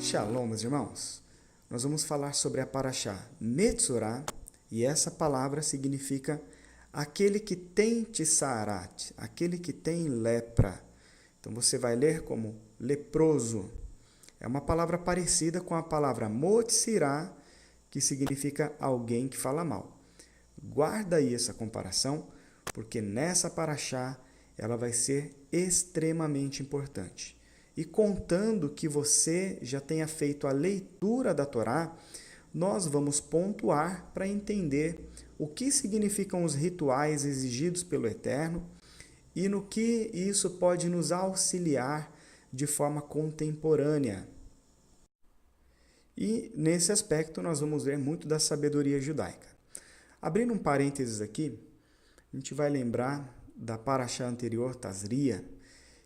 Shalom, meus irmãos. Nós vamos falar sobre a Parashá Metzorah, e essa palavra significa aquele que tem Tsarat, aquele que tem lepra. Então você vai ler como leproso. É uma palavra parecida com a palavra Motzirá, que significa alguém que fala mal. Guarda aí essa comparação, porque nessa Parashá ela vai ser extremamente importante. E contando que você já tenha feito a leitura da Torá, nós vamos pontuar para entender o que significam os rituais exigidos pelo Eterno e no que isso pode nos auxiliar de forma contemporânea. E nesse aspecto nós vamos ver muito da sabedoria judaica. Abrindo um parênteses aqui, a gente vai lembrar da Parashá anterior, Tazria,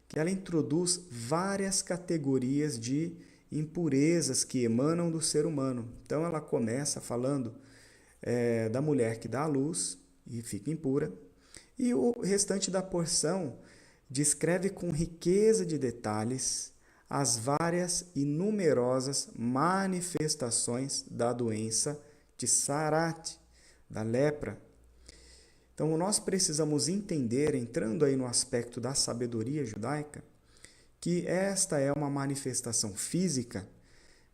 que ela introduz várias categorias de impurezas que emanam do ser humano. Então ela começa falando da mulher que dá à luz e fica impura, e o restante da porção descreve com riqueza de detalhes as várias e numerosas manifestações da doença de Sarat, da lepra. Então, nós precisamos entender, entrando aí no aspecto da sabedoria judaica, que esta é uma manifestação física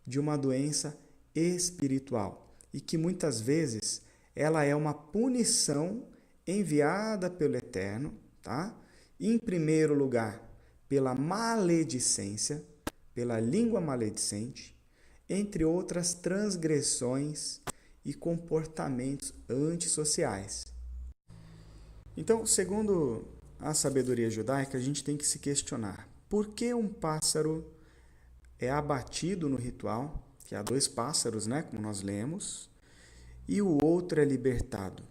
de uma doença espiritual e que muitas vezes ela é uma punição enviada pelo Eterno, tá? Em primeiro lugar, pela maledicência, pela língua maledicente, entre outras transgressões e comportamentos antissociais. Então, segundo a sabedoria judaica, a gente tem que se questionar: por que um pássaro é abatido no ritual, que há dois pássaros, né, como nós lemos, e o outro é libertado?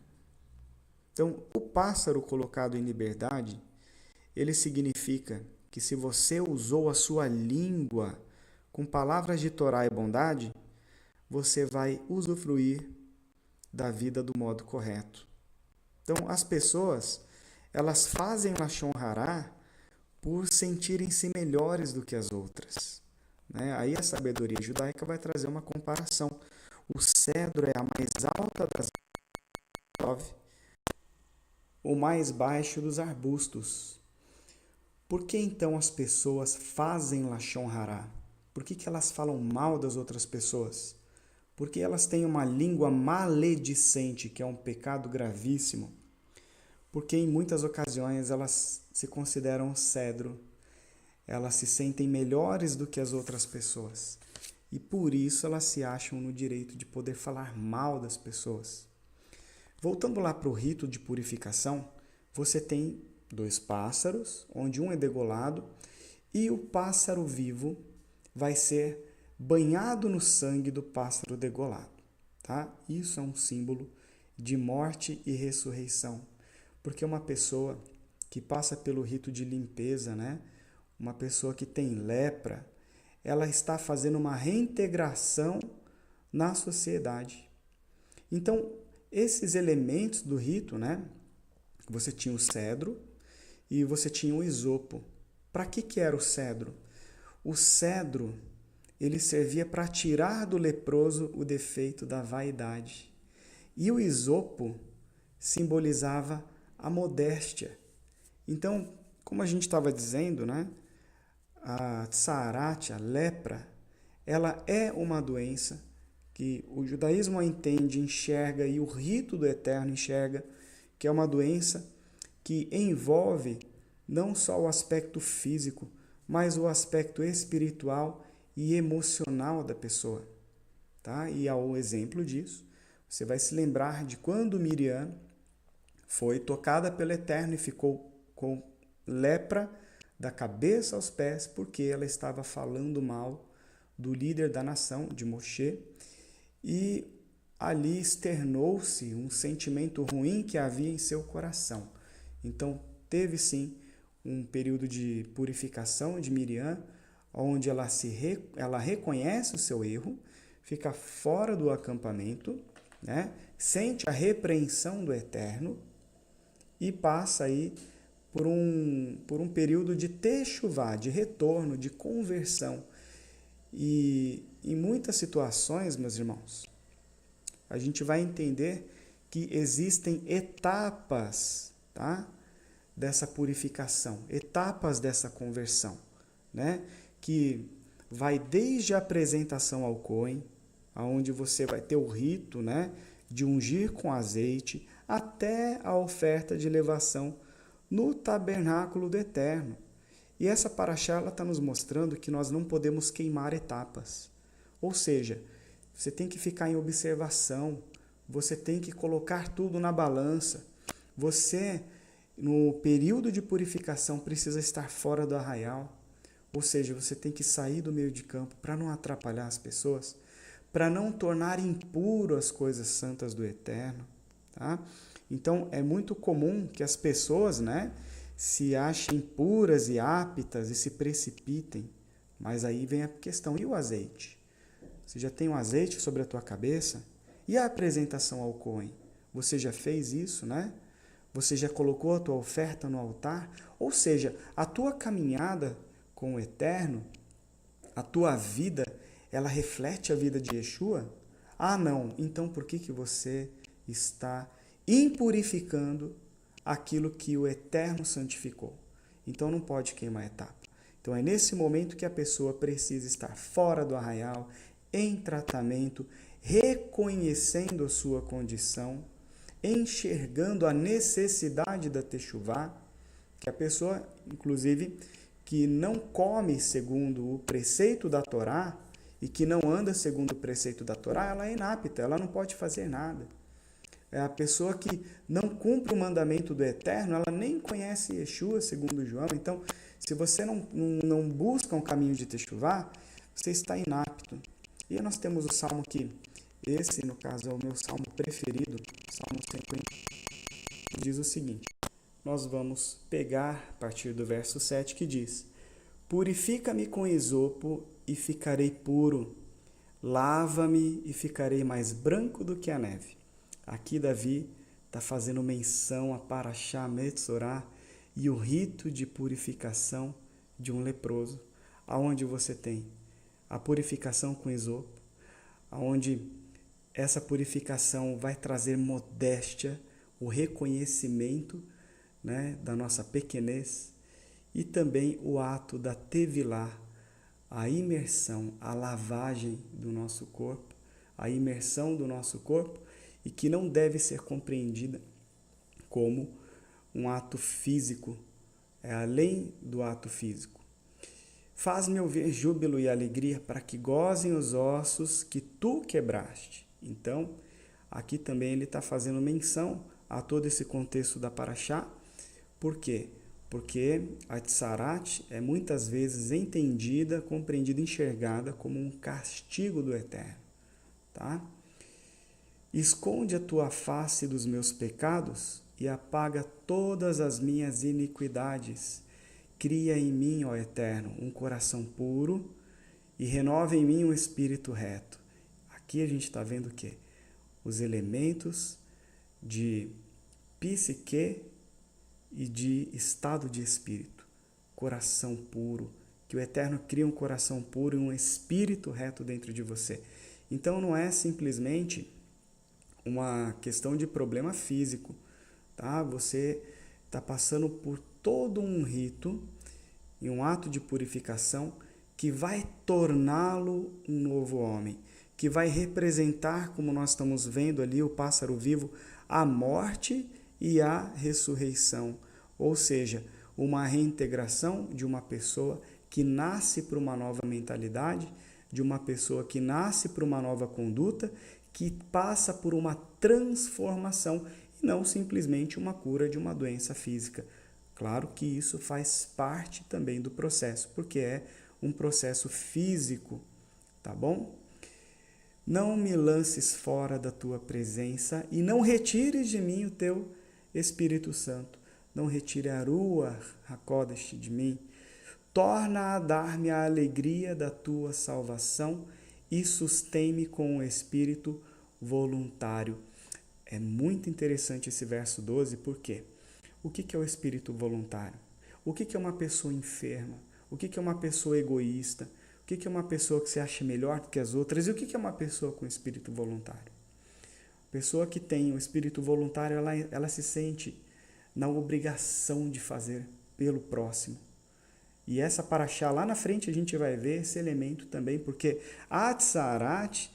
Então, o pássaro colocado em liberdade, ele significa que se você usou a sua língua com palavras de Torá e bondade, você vai usufruir da vida do modo correto. Então, as pessoas, elas fazem Lashon Hará por sentirem-se melhores do que as outras, né? Aí a sabedoria judaica vai trazer uma comparação. O cedro é a mais alta das árvores, o mais baixo dos arbustos. Por que então as pessoas fazem Lashon Hará? Por que elas falam mal das outras pessoas? Porque elas têm uma língua maledicente, que é um pecado gravíssimo. Porque em muitas ocasiões elas se consideram cedro, elas se sentem melhores do que as outras pessoas. E por isso elas se acham no direito de poder falar mal das pessoas. Voltando lá para o rito de purificação, você tem dois pássaros, onde um é degolado, e o pássaro vivo vai ser banhado no sangue do pássaro degolado. Tá? Isso é um símbolo de morte e ressurreição. Porque uma pessoa que passa pelo rito de limpeza, né? Uma pessoa que tem lepra, ela está fazendo uma reintegração na sociedade. Então, esses elementos do rito, né? Você tinha o cedro e você tinha o isopo. Para que era o cedro? O cedro, ele servia para tirar do leproso o defeito da vaidade. E o isopo simbolizava a modéstia. Então, como a gente estava dizendo, né? A Tsarat, a lepra, ela é uma doença que o judaísmo a entende, enxerga, e o rito do Eterno enxerga, que é uma doença que envolve não só o aspecto físico, mas o aspecto espiritual e emocional da pessoa. Tá? E ao exemplo disso, você vai se lembrar de quando Miriam foi tocada pelo Eterno e ficou com lepra da cabeça aos pés, porque ela estava falando mal do líder da nação, de Moshe, e ali externou-se um sentimento ruim que havia em seu coração. Então, teve sim um período de purificação de Miriam, onde ela reconhece o seu erro, fica fora do acampamento, né? Sente a repreensão do Eterno e passa aí por um período de techuvá, de retorno, de conversão. E em muitas situações, meus irmãos, a gente vai entender que existem etapas, tá? Dessa purificação, etapas dessa conversão, né? Que vai desde a apresentação ao Cohen, onde você vai ter o rito, né, de ungir com azeite, até a oferta de elevação no tabernáculo do Eterno. E essa paraxá está nos mostrando que nós não podemos queimar etapas. Ou seja, você tem que ficar em observação, você tem que colocar tudo na balança. Você, no período de purificação, precisa estar fora do arraial. Ou seja, você tem que sair do meio de campo para não atrapalhar as pessoas, para não tornar impuro as coisas santas do Eterno. Tá? Então, é muito comum que as pessoas, né, se achem puras e aptas e se precipitem. Mas aí vem a questão, e o azeite? Você já tem um azeite sobre a tua cabeça? E a apresentação ao Cohen? Você já fez isso, né? Você já colocou a tua oferta no altar? Ou seja, a tua caminhada com o Eterno, a tua vida, ela reflete a vida de Yeshua? Ah, não. Então por que você está impurificando aquilo que o Eterno santificou? Então não pode queimar a etapa. Então é nesse momento que a pessoa precisa estar fora do arraial, em tratamento, reconhecendo a sua condição, enxergando a necessidade da techuvá, que a pessoa, inclusive, que não come segundo o preceito da Torá e que não anda segundo o preceito da Torá, ela é inapta, ela não pode fazer nada. É a pessoa que não cumpre o mandamento do Eterno, ela nem conhece Yeshua, segundo João. Então, se você não busca um caminho de techuvá, você está inapto. E nós temos o salmo que, esse no caso é o meu salmo preferido, Salmo 50, que diz o seguinte. Nós vamos pegar a partir do verso 7 que diz: Purifica-me com esopo e ficarei puro, lava-me e ficarei mais branco do que a neve. Aqui Davi está fazendo menção a Paraxá Metzorá e o rito de purificação de um leproso, aonde você tem a purificação com esopo, aonde essa purificação vai trazer modéstia, o reconhecimento, né, da nossa pequenez, e também o ato da tevilá, a imersão, a lavagem do nosso corpo, a imersão do nosso corpo, e que não deve ser compreendida como um ato físico, é além do ato físico. Faz-me ouvir júbilo e alegria para que gozem os ossos que tu quebraste. Então, aqui também ele está fazendo menção a todo esse contexto da Paraxá. Por quê? Porque a Tsarat é muitas vezes entendida, compreendida, enxergada como um castigo do Eterno. Tá? Esconde a tua face dos meus pecados e apaga todas as minhas iniquidades. Cria em mim, ó Eterno, um coração puro e renova em mim um espírito reto. Aqui a gente está vendo o quê? Os elementos de psique e de estado de espírito. Coração puro. Que o Eterno cria um coração puro e um espírito reto dentro de você. Então não é simplesmente uma questão de problema físico, tá? Você está passando por todo um rito e um ato de purificação que vai torná-lo um novo homem, que vai representar, como nós estamos vendo ali, o pássaro vivo, a morte e a ressurreição, ou seja, uma reintegração de uma pessoa que nasce para uma nova mentalidade, de uma pessoa que nasce para uma nova conduta, que passa por uma transformação e não simplesmente uma cura de uma doença física. Claro que isso faz parte também do processo, porque é um processo físico, tá bom? Não me lances fora da tua presença e não retires de mim o teu Espírito Santo. Não retire a Ruach HaKodesh de mim. Torna a dar-me a alegria da tua salvação e sustém-me com o espírito voluntário. É muito interessante esse verso 12, por quê? O que é o espírito voluntário? O que é uma pessoa enferma? O que é uma pessoa egoísta? O que é uma pessoa que se acha melhor do que as outras? E o que é uma pessoa com espírito voluntário? Pessoa que tem o espírito voluntário, ela se sente na obrigação de fazer pelo próximo. E essa paraxá, lá na frente a gente vai ver esse elemento também, porque a tsarat,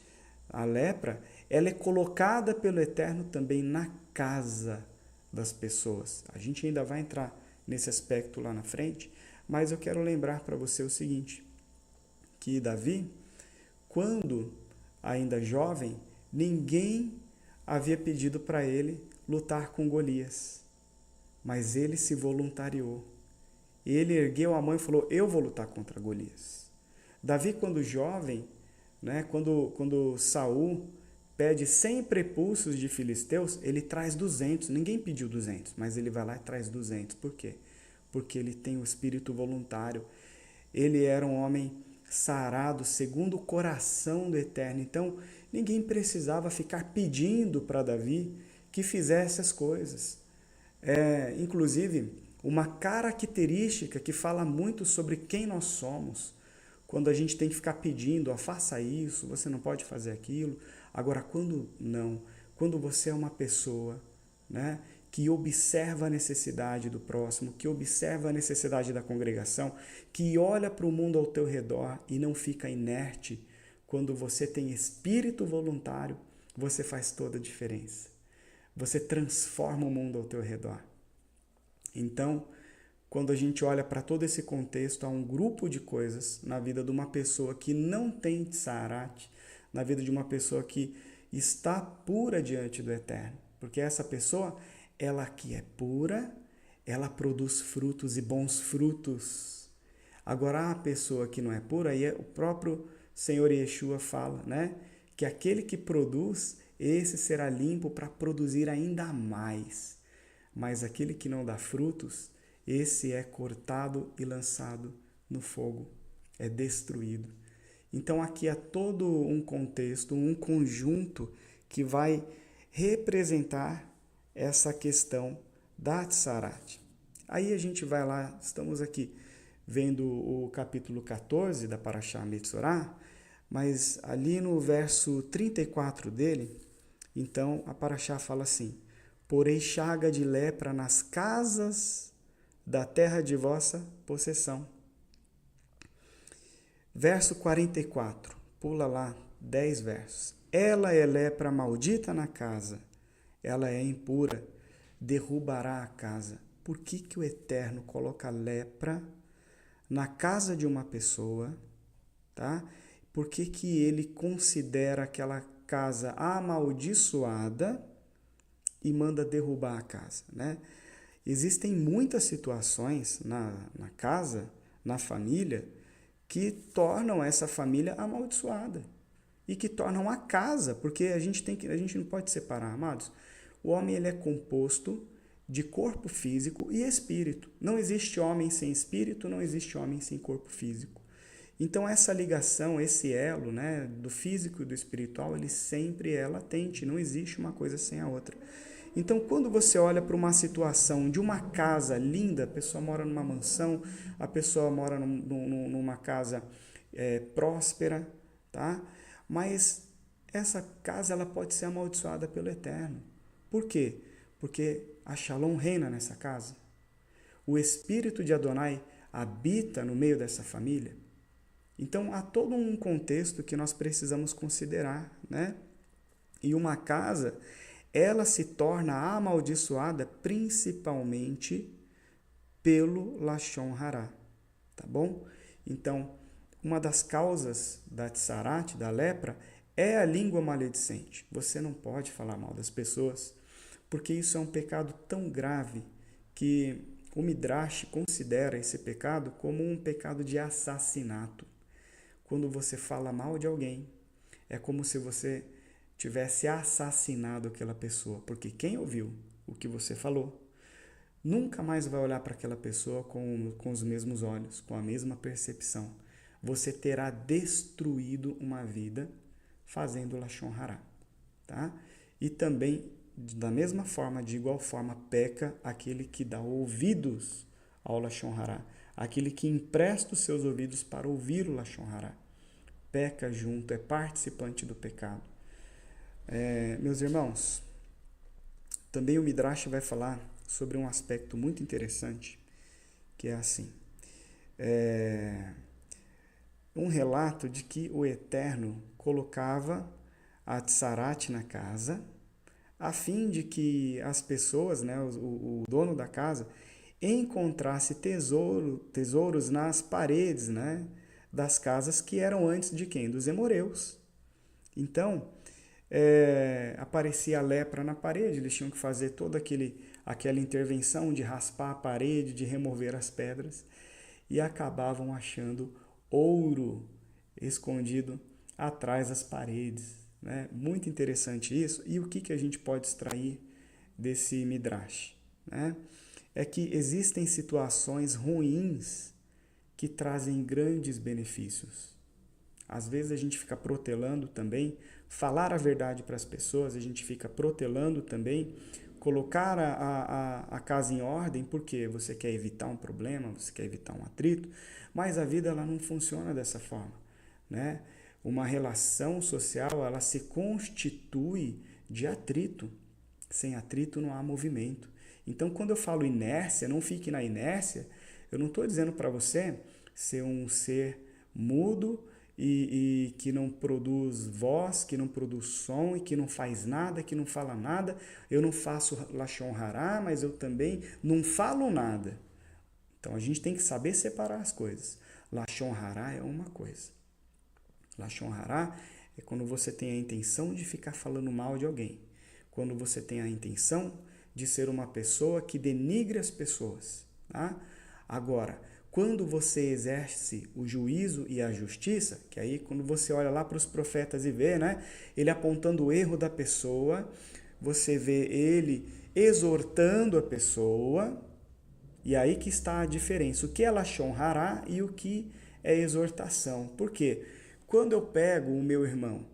a lepra, ela é colocada pelo Eterno também na casa das pessoas. A gente ainda vai entrar nesse aspecto lá na frente, mas eu quero lembrar para você o seguinte, que Davi, quando ainda jovem, ninguém havia pedido para ele lutar com Golias, mas ele se voluntariou. Ele ergueu a mão e falou, eu vou lutar contra Golias. Davi, quando jovem, né, quando Saul pede 100 prepulsos de filisteus, ele traz 200. Ninguém pediu 200, mas ele vai lá e traz 200. Por quê? Porque ele tem o espírito voluntário. Ele era um homem sarado, segundo o coração do Eterno. Então, ninguém precisava ficar pedindo para Davi que fizesse as coisas. Inclusive, uma característica que fala muito sobre quem nós somos, quando a gente tem que ficar pedindo, faça isso, você não pode fazer aquilo. Agora, quando você é uma pessoa, né, que observa a necessidade do próximo, que observa a necessidade da congregação, que olha para o mundo ao teu redor e não fica inerte, quando você tem espírito voluntário, você faz toda a diferença. Você transforma o mundo ao teu redor. Então, quando a gente olha para todo esse contexto, há um grupo de coisas na vida de uma pessoa que não tem tsarat, na vida de uma pessoa que está pura diante do Eterno. Porque essa pessoa, ela que é pura, ela produz frutos e bons frutos. Agora, a pessoa que não é pura, aí o próprio Senhor Yeshua fala, né? Que aquele que produz, esse será limpo para produzir ainda mais. Mas aquele que não dá frutos, esse é cortado e lançado no fogo, é destruído. Então aqui há todo um contexto, um conjunto que vai representar essa questão da tsarat. Aí a gente vai lá, estamos aqui vendo o capítulo 14 da Parashá Metzorah, mas ali no verso 34 dele, então a Parashá fala assim, porém chaga de lepra nas casas da terra de vossa possessão. Verso 44, pula lá 10 versos. Ela é lepra maldita na casa, ela é impura, derrubará a casa. Por que o Eterno coloca lepra na casa de uma pessoa? Tá? Por que ele considera aquela casa amaldiçoada e manda derrubar a casa, né? Existem muitas situações na casa, na família, que tornam essa família amaldiçoada e que tornam a casa, porque a gente não pode separar, amados. O homem ele é composto de corpo físico e espírito. Não existe homem sem espírito, não existe homem sem corpo físico. Então essa ligação, esse elo, né, do físico e do espiritual, ele sempre é latente, não existe uma coisa sem a outra. Então, quando você olha para uma situação de uma casa linda, a pessoa mora numa mansão, a pessoa mora numa casa próspera, tá? Mas essa casa ela pode ser amaldiçoada pelo Eterno. Por quê? Porque a Shalom reina nessa casa. O Espírito de Adonai habita no meio dessa família. Então, há todo um contexto que nós precisamos considerar, né? E uma casa, ela se torna amaldiçoada principalmente pelo Lashon Hará, tá bom? Então, uma das causas da tsarat, da lepra, é a língua maledicente. Você não pode falar mal das pessoas, porque isso é um pecado tão grave que o Midrash considera esse pecado como um pecado de assassinato. Quando você fala mal de alguém, é como se você tivesse assassinado aquela pessoa, porque quem ouviu o que você falou nunca mais vai olhar para aquela pessoa com os mesmos olhos, com a mesma percepção. Você terá destruído uma vida fazendo Lashon Hará, tá? E também, da mesma forma, de igual forma, peca aquele que dá ouvidos ao Lashon Hará, aquele que empresta os seus ouvidos para ouvir o Lashon Hará. peca junto, é participante do pecado. Meus irmãos, também o Midrash vai falar sobre um aspecto muito interessante, que é assim, um relato de que o Eterno colocava a Tsarat na casa, a fim de que as pessoas, né, o dono da casa, encontrasse tesouros nas paredes, né, das casas que eram antes de quem? Dos emoreus. Então, aparecia a lepra na parede, eles tinham que fazer toda aquela intervenção de raspar a parede, de remover as pedras, e acabavam achando ouro escondido atrás das paredes. Né? Muito interessante isso. E o que a gente pode extrair desse Midrash? Né? É que existem situações ruins que trazem grandes benefícios. Às vezes a gente fica protelando também, falar a verdade para as pessoas, a gente fica protelando também, colocar a casa em ordem, porque você quer evitar um problema, você quer evitar um atrito, mas a vida ela não funciona dessa forma. Né? Uma relação social ela se constitui de atrito. Sem atrito não há movimento. Então, quando eu falo inércia, não fique na inércia, eu não estou dizendo para você ser um ser mudo e que não produz voz, que não produz som e que não faz nada, que não fala nada. Eu não faço Lashon Hará, mas eu também não falo nada. Então, a gente tem que saber separar as coisas. Lashon Hará é uma coisa. Lashon Hará é quando você tem a intenção de ficar falando mal de alguém. Quando você tem a intenção de ser uma pessoa que denigre as pessoas. Tá? Agora, quando você exerce o juízo e a justiça, que aí quando você olha lá para os profetas e vê, né, ele apontando o erro da pessoa, você vê ele exortando a pessoa, e aí que está a diferença. O que é Lashon Hará e o que é exortação. Por quê? Quando eu pego o meu irmão,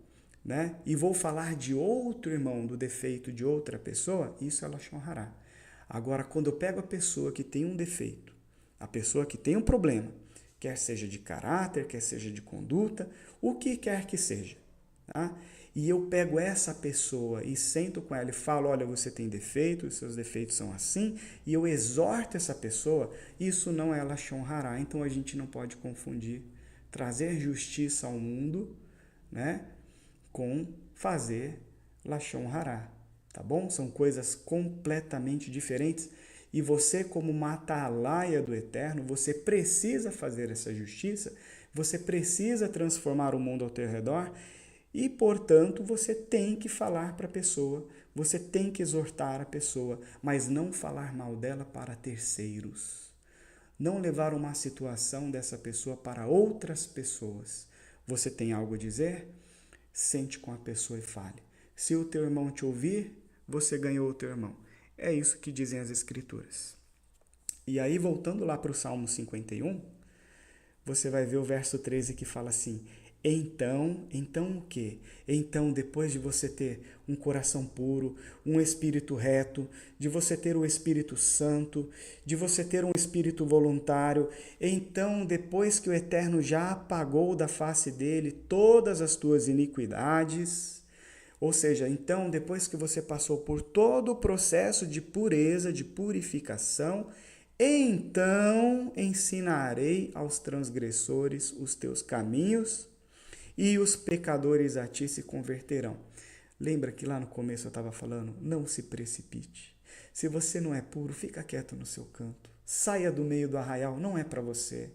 né, e vou falar de outro irmão, do defeito de outra pessoa, isso é Lashon Hará. Agora, quando eu pego a pessoa que tem um defeito, a pessoa que tem um problema, quer seja de caráter, quer seja de conduta, o que quer que seja, tá? E eu pego essa pessoa e sento com ela e falo, olha, você tem defeito, os seus defeitos são assim, e eu exorto essa pessoa, isso não é Lashon Hará. Então a gente não pode confundir trazer justiça ao mundo, né, com fazer Lashon Hará, tá bom? São coisas completamente diferentes e você, como uma atalaia do Eterno, você precisa fazer essa justiça, você precisa transformar o mundo ao teu redor e, portanto, você tem que falar para a pessoa, você tem que exortar a pessoa, mas não falar mal dela para terceiros. Não levar uma situação dessa pessoa para outras pessoas. Você tem algo a dizer? Sente com a pessoa e fale. Se o teu irmão te ouvir, você ganhou o teu irmão. É isso que dizem as Escrituras. E aí, voltando lá para o Salmo 51, você vai ver o verso 13 que fala assim, então o quê? Então, depois de você ter um coração puro, um espírito reto, de você ter o Espírito Santo, de você ter um espírito voluntário, então, depois que o Eterno já apagou da face dele todas as tuas iniquidades, ou seja, então, depois que você passou por todo o processo de pureza, de purificação, então ensinarei aos transgressores os teus caminhos e os pecadores a ti se converterão. Lembra que lá no começo eu estava falando? Não se precipite. Se você não é puro, fica quieto no seu canto. Saia do meio do arraial, não é para você.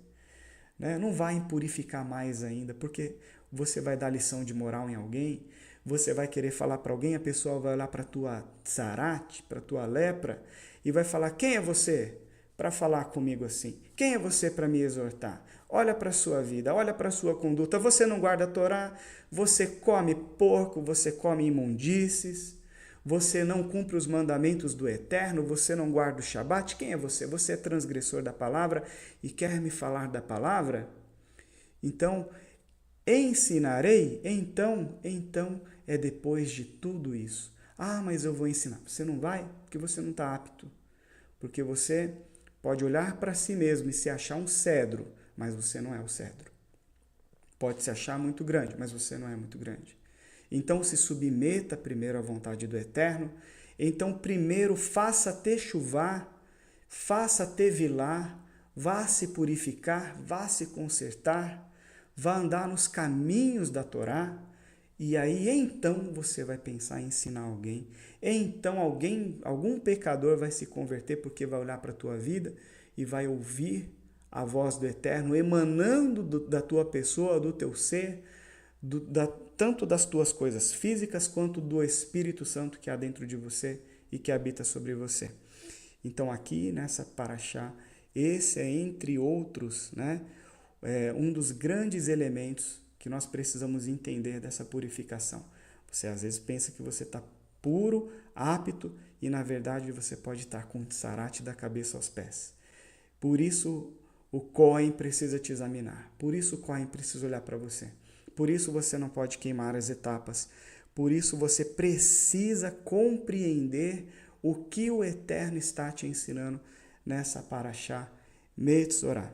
Né? Não vai impurificar mais ainda, porque você vai dar lição de moral em alguém, você vai querer falar para alguém, a pessoa vai olhar para a tua tsarat, para a tua lepra, e vai falar, quem é você para falar comigo assim? Quem é você para me exortar? Olha para a sua vida, olha para a sua conduta. Você não guarda a Torá, você come porco, você come imundícies, você não cumpre os mandamentos do Eterno, você não guarda o Shabat. Quem é você? Você é transgressor da palavra e quer me falar da palavra? Então, ensinarei? Então é depois de tudo isso. Ah, mas eu vou ensinar. Você não vai? Porque você não está apto. Porque você pode olhar para si mesmo e se achar um cedro, mas você não é o cedro. Pode se achar muito grande, mas você não é muito grande. Então se submeta primeiro à vontade do Eterno. Então primeiro faça techuvá, faça tevilá, vá se purificar, vá se consertar, vá andar nos caminhos da Torá. E aí então você vai pensar em ensinar alguém. Então algum pecador vai se converter porque vai olhar para a tua vida e vai ouvir a voz do Eterno emanando da tua pessoa, do teu ser, tanto das tuas coisas físicas quanto do Espírito Santo que há dentro de você e que habita sobre você. Então aqui nessa paraxá, esse é entre outros, né, um dos grandes elementos que nós precisamos entender dessa purificação. Você às vezes pensa que você está puro, apto, e na verdade você pode estar com tsarate da cabeça aos pés. Por isso o Cohen precisa te examinar. Por isso o Cohen precisa olhar para você. Por isso você não pode queimar as etapas. Por isso você precisa compreender o que o Eterno está te ensinando nessa paraxá Metzorá.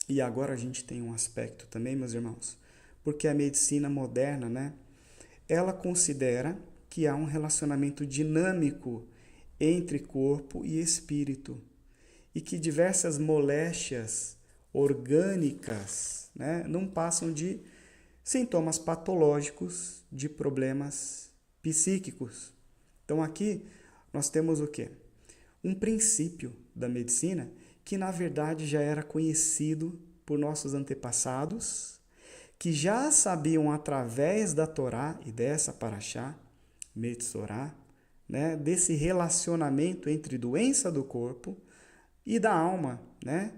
E agora a gente tem um aspecto também, meus irmãos, porque a medicina moderna, né, ela considera que há um relacionamento dinâmico entre corpo e espírito e que diversas moléstias orgânicas, né, não passam de sintomas patológicos de problemas psíquicos. Então aqui nós temos o quê? Um princípio da medicina que na verdade já era conhecido por nossos antepassados, que já sabiam através da Torá e dessa paraxá, Metzorá, né, desse relacionamento entre doença do corpo e da alma, né?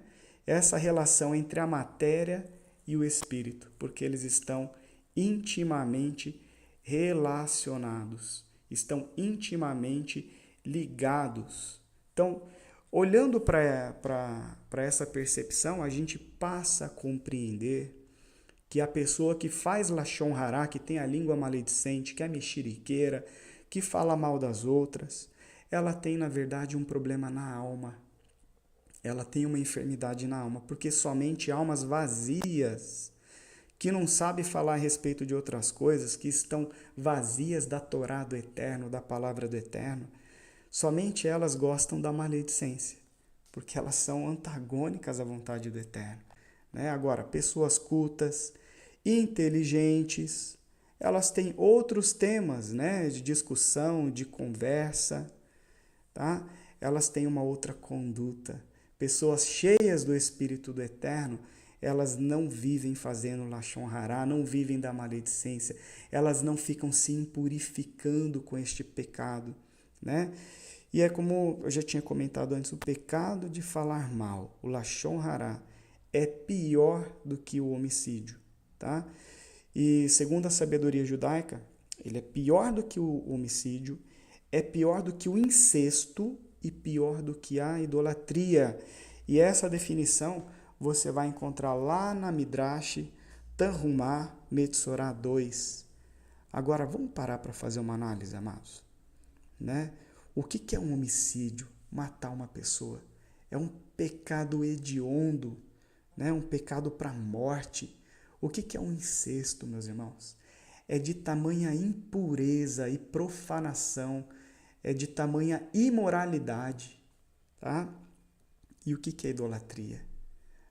Essa relação entre a matéria e o espírito, porque eles estão intimamente relacionados, estão intimamente ligados. Então, olhando para essa percepção, a gente passa a compreender que a pessoa que faz Lashon Hará, que tem a língua maledicente, que é mexeriqueira, que fala mal das outras, ela tem, na verdade, um problema na alma. Ela tem uma enfermidade na alma, porque somente almas vazias, que não sabem falar a respeito de outras coisas, que estão vazias da Torá do Eterno, da palavra do Eterno, somente elas gostam da maledicência, porque elas são antagônicas à vontade do Eterno. Né? Agora, pessoas cultas, inteligentes, elas têm outros temas, né, de discussão, de conversa, tá? Elas têm uma outra conduta. Pessoas cheias do Espírito do Eterno, elas não vivem fazendo Lashon Hará, não vivem da maledicência, elas não ficam se impurificando com este pecado, né? E é como eu já tinha comentado antes, o pecado de falar mal, o Lashon Hará, é pior do que o homicídio, tá? E segundo a sabedoria judaica, ele é pior do que o homicídio, é pior do que o incesto e pior do que a idolatria. E essa definição você vai encontrar lá na Midrash Tanhumá Metzorá 2. Agora vamos parar para fazer uma análise, amados, né? O que é um homicídio? Matar uma pessoa. É um pecado hediondo, né? Um pecado para a morte. O que é um incesto, meus irmãos? É de tamanha impureza e profanação, é de tamanha imoralidade, tá? E o que é idolatria?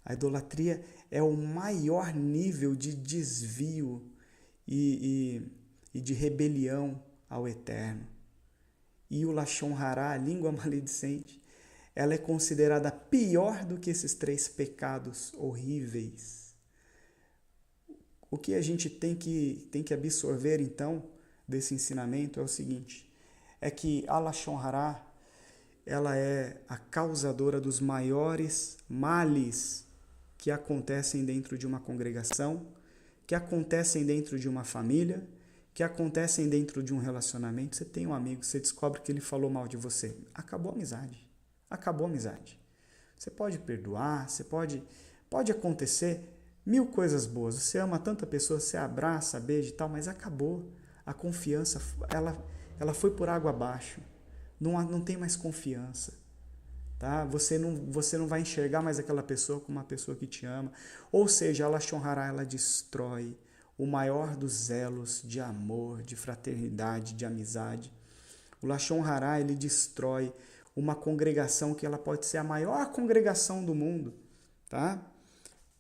A idolatria é o maior nível de desvio e de rebelião ao Eterno. E o Lashon Hará, a língua maledicente, ela é considerada pior do que esses três pecados horríveis. O que a gente tem que absorver, então, desse ensinamento é o seguinte, é que a Lashon Hará, ela é a causadora dos maiores males que acontecem dentro de uma congregação, que acontecem dentro de uma família, que acontecem dentro de um relacionamento. Você tem um amigo, você descobre que ele falou mal de você. Acabou a amizade. Acabou a amizade. Você pode perdoar, pode acontecer 1000 coisas boas. Você ama tanta pessoa, você abraça, beija e tal, mas acabou. A confiança, ela foi por água abaixo. Não tem mais confiança. tá? Você não vai enxergar mais aquela pessoa como uma pessoa que te ama. Ou seja, a Lashon Hara, ela destrói o maior dos elos de amor, de fraternidade, de amizade. O Lashon Hara, ele destrói uma congregação que ela pode ser a maior congregação do mundo, tá?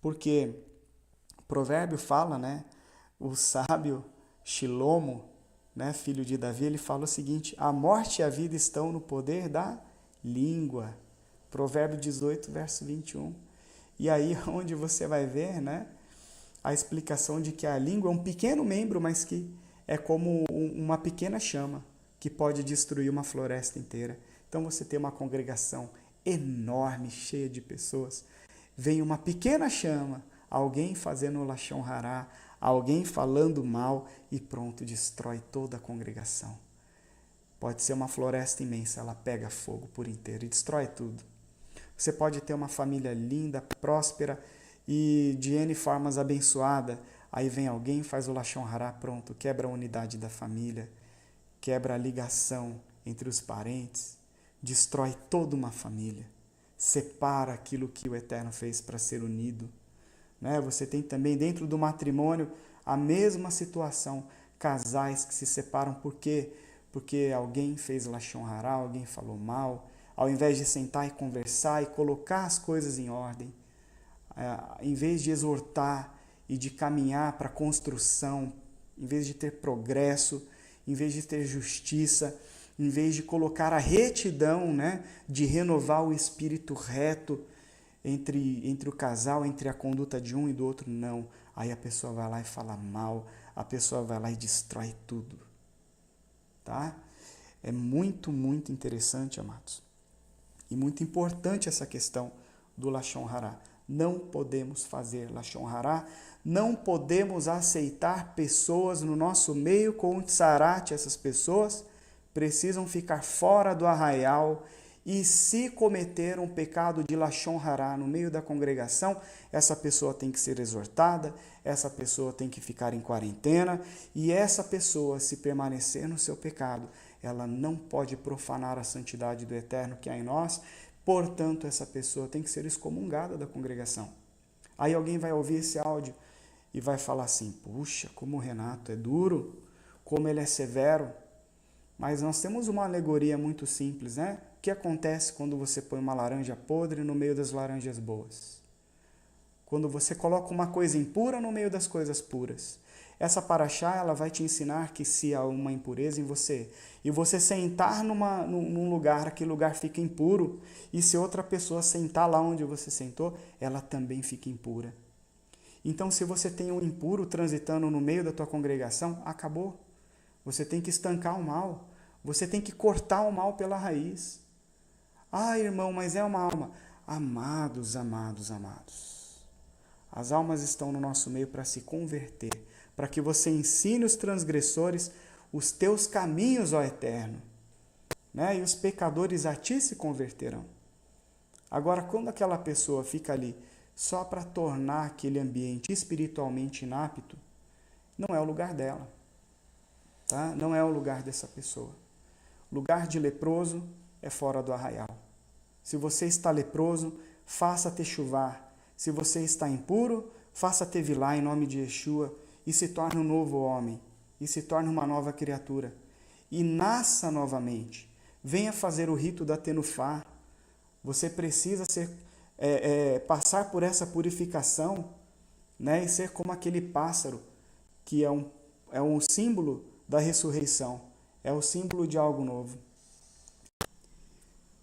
Porque o provérbio fala, né? O sábio Shilomo, né, filho de Davi, ele fala o seguinte: a morte e a vida estão no poder da língua. Provérbio 18, verso 21. E aí onde você vai ver, né, a explicação de que a língua é um pequeno membro, mas que é como uma pequena chama que pode destruir uma floresta inteira. Então você tem uma congregação enorme, cheia de pessoas, vem uma pequena chama, alguém fazendo o Lashon Hara, alguém falando mal e pronto, destrói toda a congregação. Pode ser uma floresta imensa, ela pega fogo por inteiro e destrói tudo. Você pode ter uma família linda, próspera e de N formas abençoada. Aí vem alguém, faz o Lashon Hara, pronto, quebra a unidade da família, quebra a ligação entre os parentes, destrói toda uma família, separa aquilo que o Eterno fez para ser unido. Né? Você tem também dentro do matrimônio a mesma situação, casais que se separam porque alguém fez Lashon Hara, alguém falou mal, ao invés de sentar e conversar e colocar as coisas em ordem, em vez de exortar e de caminhar para a construção, em vez de ter progresso, em vez de ter justiça, em vez de colocar a retidão, né, de renovar o espírito reto entre o casal, entre a conduta de um e do outro, não. Aí a pessoa vai lá e fala mal, a pessoa vai lá e destrói tudo. Tá? É muito, muito interessante, amados. E muito importante essa questão do Lashon Hara. Não podemos fazer Lashon Hara, não podemos aceitar pessoas no nosso meio com tsarat. Essas pessoas precisam ficar fora do arraial e se cometer um pecado de Lashon Hara no meio da congregação, essa pessoa tem que ser exortada, essa pessoa tem que ficar em quarentena e essa pessoa, se permanecer no seu pecado, ela não pode profanar a santidade do Eterno que há em nós, portanto, essa pessoa tem que ser excomungada da congregação. Aí alguém vai ouvir esse áudio e vai falar assim: puxa, como o Renato é duro, como ele é severo. Mas nós temos uma alegoria muito simples, né? O que acontece quando você põe uma laranja podre no meio das laranjas boas? Quando você coloca uma coisa impura no meio das coisas puras. Essa paraxá, ela vai te ensinar que se há uma impureza em você, e você sentar num lugar, aquele lugar fica impuro, e se outra pessoa sentar lá onde você sentou, ela também fica impura. Então, se você tem um impuro transitando no meio da tua congregação, acabou. Você tem que estancar o mal. Você tem que cortar o mal pela raiz. Ah, irmão, mas é uma alma. Amados, amados, amados. As almas estão no nosso meio para se converter, para que você ensine os transgressores os teus caminhos, ó Eterno. Né? E os pecadores a ti se converterão. Agora, quando aquela pessoa fica ali só para tornar aquele ambiente espiritualmente inapto, não é o lugar dela. Tá? Não é o lugar dessa pessoa. Lugar de leproso é fora do arraial. Se você está leproso, faça techuvá. Se você está impuro, faça tevilá em nome de Yeshua e se torne um novo homem, e se torne uma nova criatura. E nasça novamente. Venha fazer o rito da tenufá. Você precisa passar por essa purificação, né, e ser como aquele pássaro, que é um símbolo da ressurreição. É o símbolo de algo novo.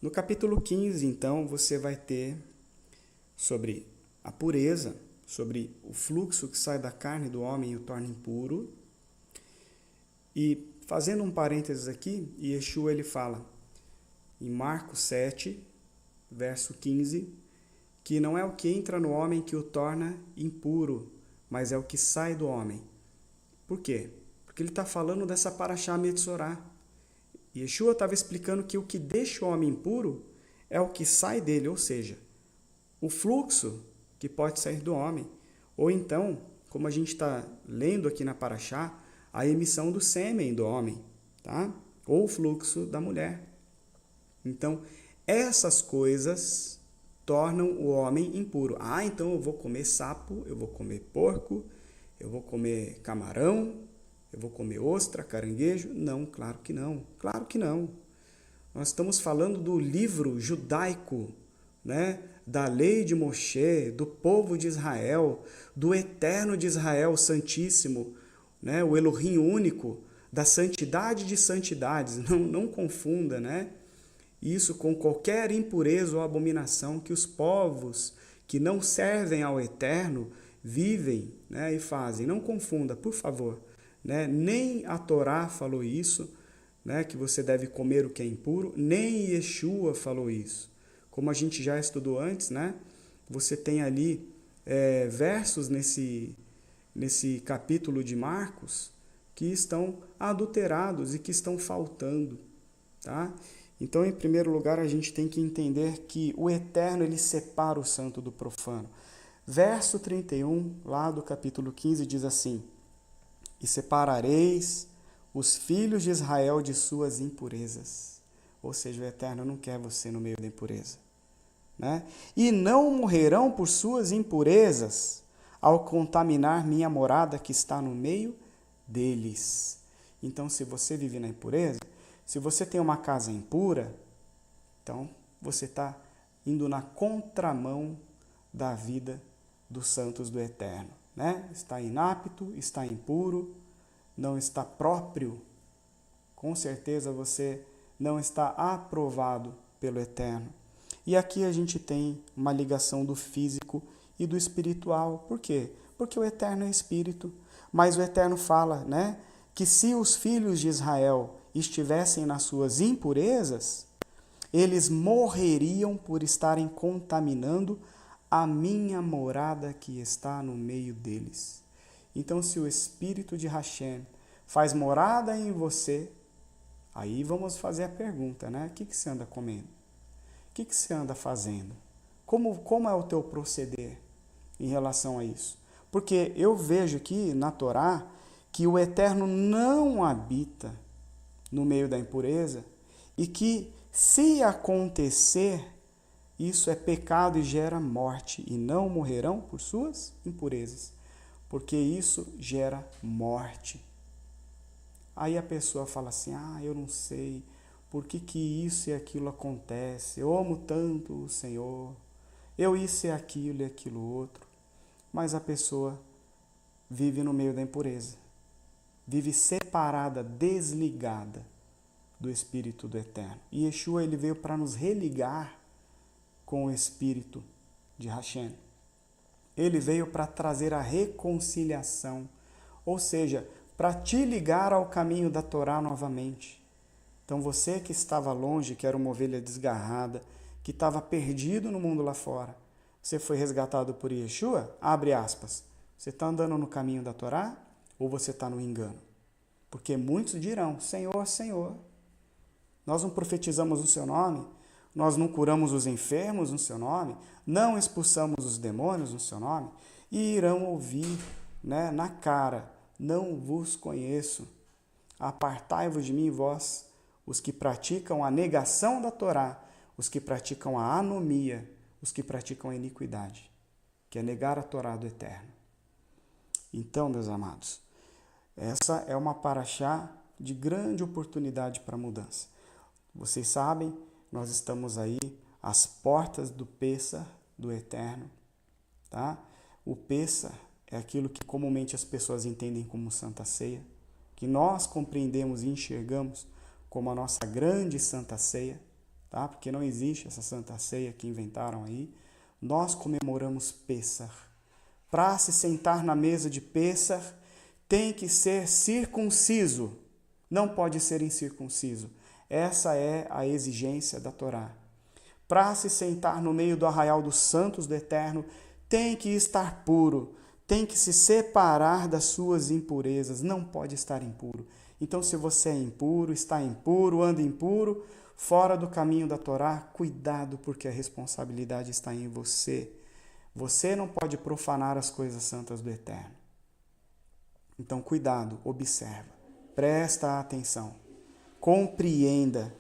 No capítulo 15, então, você vai ter sobre a pureza, sobre o fluxo que sai da carne do homem e o torna impuro. E fazendo um parênteses aqui, Yeshua ele fala em Marcos 7, verso 15, que não é o que entra no homem que o torna impuro, mas é o que sai do homem. Por quê? Porque ele está falando dessa paraxá Metzorá. Yeshua estava explicando que o que deixa o homem impuro é o que sai dele, ou seja, o fluxo que pode sair do homem. Ou então, como a gente está lendo aqui na paraxá, a emissão do sêmen do homem, tá? Ou o fluxo da mulher. Então, Essas coisas tornam o homem impuro. Ah, então eu vou comer sapo, eu vou comer porco, eu vou comer camarão, eu vou comer ostra, caranguejo? Não, claro que não. Claro que não. Nós estamos falando do livro judaico, né? Da lei de Moshe, do povo de Israel, do eterno de Israel, o Santíssimo, né? O Elohim único, da santidade de santidades. Não confunda, né? Isso com qualquer impureza ou abominação que os povos que não servem ao Eterno vivem, né, e fazem. Não confunda, por favor. Né? Nem a Torá falou isso, né, que você deve comer o que é impuro, nem Yeshua falou isso. Como a gente já estudou antes, né, você tem ali versos nesse capítulo de Marcos que estão adulterados e que estão faltando. Tá? Então, em primeiro lugar, a gente tem que entender que o Eterno ele separa o santo do profano. Verso 31, lá do capítulo 15, diz assim: E separareis os filhos de Israel de suas impurezas. Ou seja, o Eterno não quer você no meio da impureza. Né? E não morrerão por suas impurezas ao contaminar minha morada que está no meio deles. Então, se você vive na impureza, se você tem uma casa impura, então você está indo na contramão da vida dos santos do Eterno. Né? Está inapto, está impuro, não está próprio. Com certeza você não está aprovado pelo Eterno. E aqui a gente tem uma ligação do físico e do espiritual. Por quê? Porque o Eterno é espírito. Mas o Eterno fala, né, que se os filhos de Israel estivessem nas suas impurezas, eles morreriam por estarem contaminando a minha morada que está no meio deles. Então, se o Espírito de Hashem faz morada em você, aí vamos fazer a pergunta, né? O que você anda comendo? O que você anda fazendo? Como é o teu proceder em relação a isso? Porque eu vejo aqui na Torá que o Eterno não habita no meio da impureza e que, se acontecer, isso é pecado e gera morte, e não morrerão por suas impurezas, porque isso gera morte. Aí a pessoa fala assim: eu não sei por que isso e aquilo acontece, eu amo tanto o Senhor, eu isso e aquilo outro, mas a pessoa vive no meio da impureza, vive separada, desligada do Espírito do Eterno. E Yeshua ele veio para nos religar com o Espírito de Hashem. Ele veio para trazer a reconciliação, ou seja, para te ligar ao caminho da Torá novamente. Então você que estava longe, que era uma ovelha desgarrada, que estava perdido no mundo lá fora, você foi resgatado por Yeshua, abre aspas, você está andando no caminho da Torá ou você está no engano? Porque muitos dirão: Senhor, Senhor, nós não profetizamos o seu nome, nós não curamos os enfermos no seu nome, não expulsamos os demônios no seu nome, e irão ouvir, né, na cara: não vos conheço, apartai-vos de mim, vós, os que praticam a negação da Torá, os que praticam a anomia, os que praticam a iniquidade, que é negar a Torá do Eterno. Então, meus amados, essa é uma paraxá de grande oportunidade para mudança. Vocês sabem, nós estamos aí às portas do Pêssar, do Eterno. Tá? O Pêssar é aquilo que comumente as pessoas entendem como Santa Ceia, que nós compreendemos e enxergamos como a nossa grande Santa Ceia, tá? Porque não existe essa Santa Ceia que inventaram aí. Nós comemoramos Pêssar. Para se sentar na mesa de Pêssar, tem que ser circunciso, não pode ser incircunciso. Essa é a exigência da Torá. Para se sentar no meio do arraial dos santos do Eterno, tem que estar puro, tem que se separar das suas impurezas, não pode estar impuro. Então, se você é impuro, está impuro, anda impuro, fora do caminho da Torá, cuidado, porque a responsabilidade está em você. Você não pode profanar as coisas santas do Eterno. Então, cuidado, observa, presta atenção, compreenda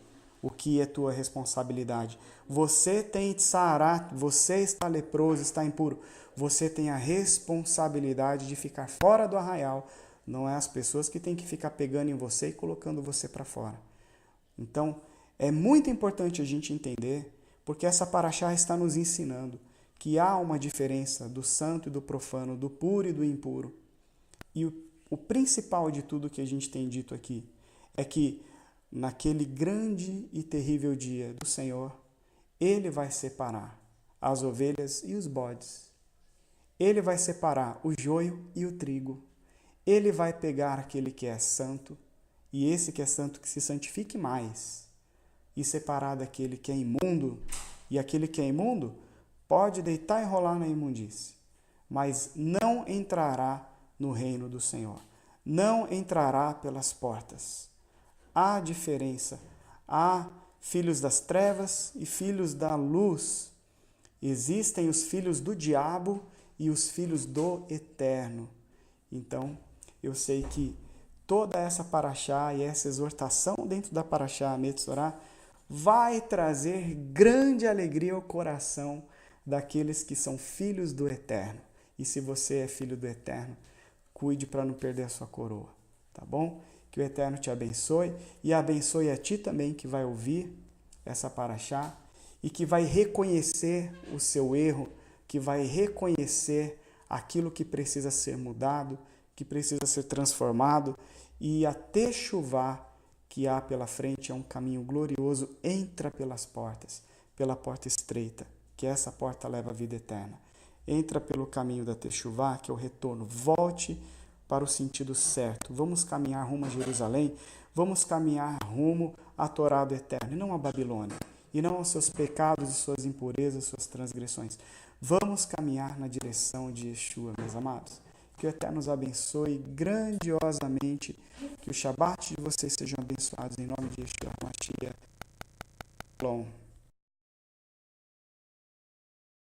o que é tua responsabilidade. Você tem tzará, você está leproso, está impuro. Você tem a responsabilidade de ficar fora do arraial. Não é as pessoas que têm que ficar pegando em você e colocando você para fora. Então, é muito importante a gente entender, porque essa paraxá está nos ensinando que há uma diferença do santo e do profano, do puro e do impuro. E o principal de tudo que a gente tem dito aqui é que naquele grande e terrível dia do Senhor, Ele vai separar as ovelhas e os bodes. Ele vai separar o joio e o trigo. Ele vai pegar aquele que é santo, e esse que é santo que se santifique mais, e separar daquele que é imundo, e aquele que é imundo pode deitar e rolar na imundície, mas não entrará no reino do Senhor. Não entrará pelas portas. Há diferença. Há filhos das trevas e filhos da luz. Existem os filhos do diabo e os filhos do eterno. Então, eu sei que toda essa paraxá e essa exortação dentro da paraxá Metzorá vai trazer grande alegria ao coração daqueles que são filhos do eterno. E se você é filho do eterno, cuide para não perder a sua coroa, tá bom? Que o Eterno te abençoe e abençoe a ti também que vai ouvir essa paraxá e que vai reconhecer o seu erro, que vai reconhecer aquilo que precisa ser mudado, que precisa ser transformado, e a techuvá que há pela frente é um caminho glorioso. Entra pelas portas, pela porta estreita, que essa porta leva à vida eterna. Entra pelo caminho da techuvá, que é o retorno. Volte para o sentido certo. Vamos caminhar rumo a Jerusalém, vamos caminhar rumo à Torá do Eterno, e não a Babilônia, e não aos seus pecados e suas impurezas, suas transgressões. Vamos caminhar na direção de Yeshua, meus amados. Que o Eterno nos abençoe grandiosamente, que o Shabat de vocês sejam abençoados em nome de Yeshua Mashiach. Shalom.